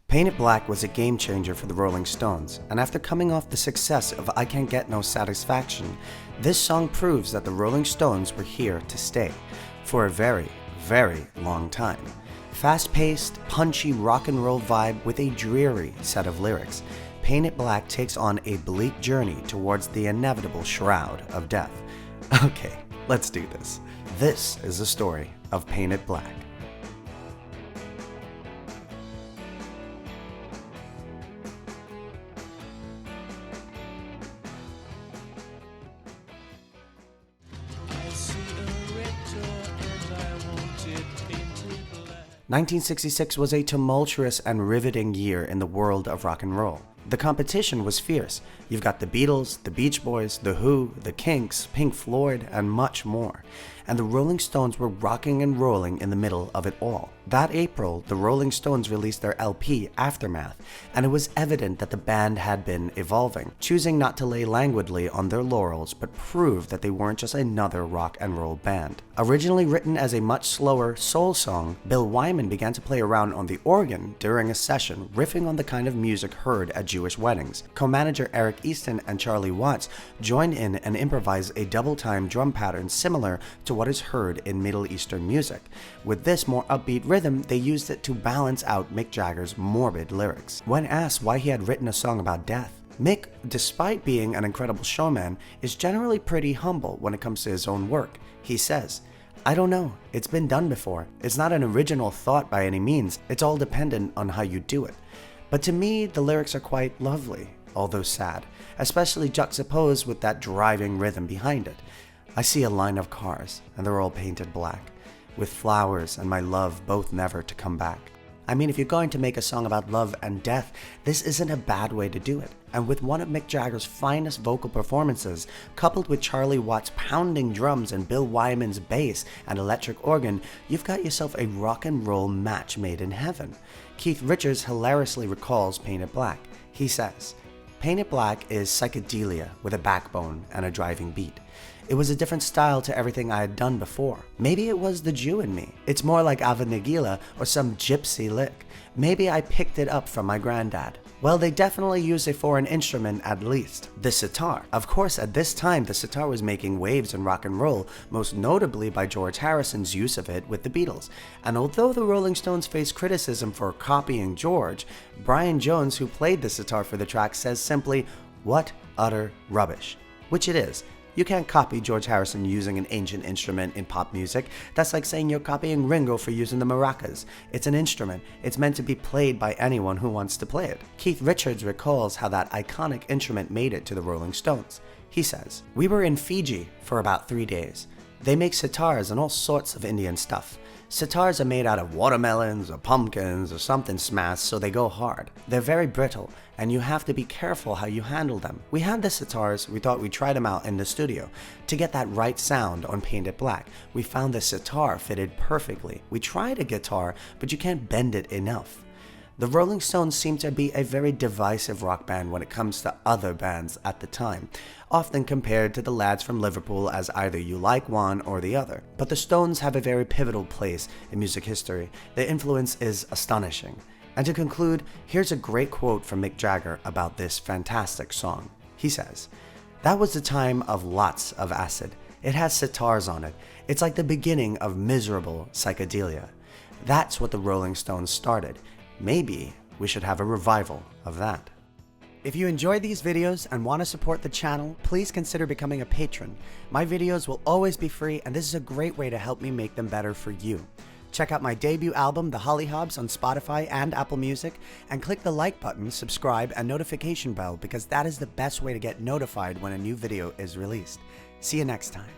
Paint It Black was a game changer for the Rolling Stones, and after coming off the success of I Can't Get No Satisfaction, this song proves that the Rolling Stones were here to stay for a very, very long time. Fast-paced, punchy rock and roll vibe with a dreary set of lyrics, Paint It Black takes on a bleak journey towards the inevitable shroud of death. Okay, let's do this. This is the story of Paint It Black. "1966 was a tumultuous and riveting year in the world of rock and roll. The competition was fierce. You've got the Beatles, the Beach Boys, the Who, the Kinks, Pink Floyd, and much more. And the Rolling Stones were rocking and rolling in the middle of it all. That April, the Rolling Stones released their LP, Aftermath, and it was evident that the band had been evolving, choosing not to lay languidly on their laurels, but prove that they weren't just another rock and roll band. Originally written as a much slower soul song, Bill Wyman began to play around on the organ during a session, riffing on the kind of music heard at Jewish weddings. Co-manager Eric Easton and Charlie Watts joined in and improvised a double-time drum pattern similar to what is heard in Middle Eastern music. With this more upbeat rhythm, they used it to balance out Mick Jagger's morbid lyrics. When asked why he had written a song about death, Mick, despite being an incredible showman, is generally pretty humble when it comes to his own work. He says, "I don't know, it's been done before. It's not an original thought by any means, it's all dependent on how you do it. But to me, the lyrics are quite lovely, although sad, especially juxtaposed with that driving rhythm behind it. I see a line of cars, and they're all painted black, with flowers and my love both never to come back." I mean, if you're going to make a song about love and death, this isn't a bad way to do it. And with one of Mick Jagger's finest vocal performances, coupled with Charlie Watts' pounding drums and Bill Wyman's bass and electric organ, you've got yourself a rock and roll match made in heaven. Keith Richards hilariously recalls Paint It Black. He says, "Paint It Black is psychedelia with a backbone and a driving beat. It was a different style to everything I had done before. Maybe it was the Jew in me. It's more like Ava Nagila or some gypsy lick. Maybe I picked it up from my granddad. Well, they definitely used a foreign instrument at least, the sitar. Of course, at this time, the sitar was making waves in rock and roll, most notably by George Harrison's use of it with the Beatles. And although the Rolling Stones faced criticism for copying George, Brian Jones, who played the sitar for the track, says simply, 'What utter rubbish,' which it is. You can't copy George Harrison using an ancient instrument in pop music. That's like saying you're copying Ringo for using the maracas. It's an instrument. It's meant to be played by anyone who wants to play it." Keith Richards recalls how that iconic instrument made it to the Rolling Stones. He says, "We were in Fiji for about 3 days. They make sitars and all sorts of Indian stuff. Sitars are made out of watermelons or pumpkins or something smashed, so they go hard. They're very brittle, and you have to be careful how you handle them. We had the sitars, we thought we'd try them out in the studio. To get that right sound on Paint It Black, we found the sitar fitted perfectly. We tried a guitar, but you can't bend it enough." The Rolling Stones seem to be a very divisive rock band when it comes to other bands at the time, often compared to the lads from Liverpool as either you like one or the other. But the Stones have a very pivotal place in music history. Their influence is astonishing. And to conclude, here's a great quote from Mick Jagger about this fantastic song. He says, "That was the time of lots of acid. It has sitars on it. It's like the beginning of miserable psychedelia. That's what the Rolling Stones started. Maybe we should have a revival of that." If you enjoyed these videos and want to support the channel, please consider becoming a patron. My videos will always be free, and this is a great way to help me make them better for you. Check out my debut album, The HollyHobs, on Spotify and Apple Music, and click the like button, subscribe, and notification bell because that is the best way to get notified when a new video is released. See you next time.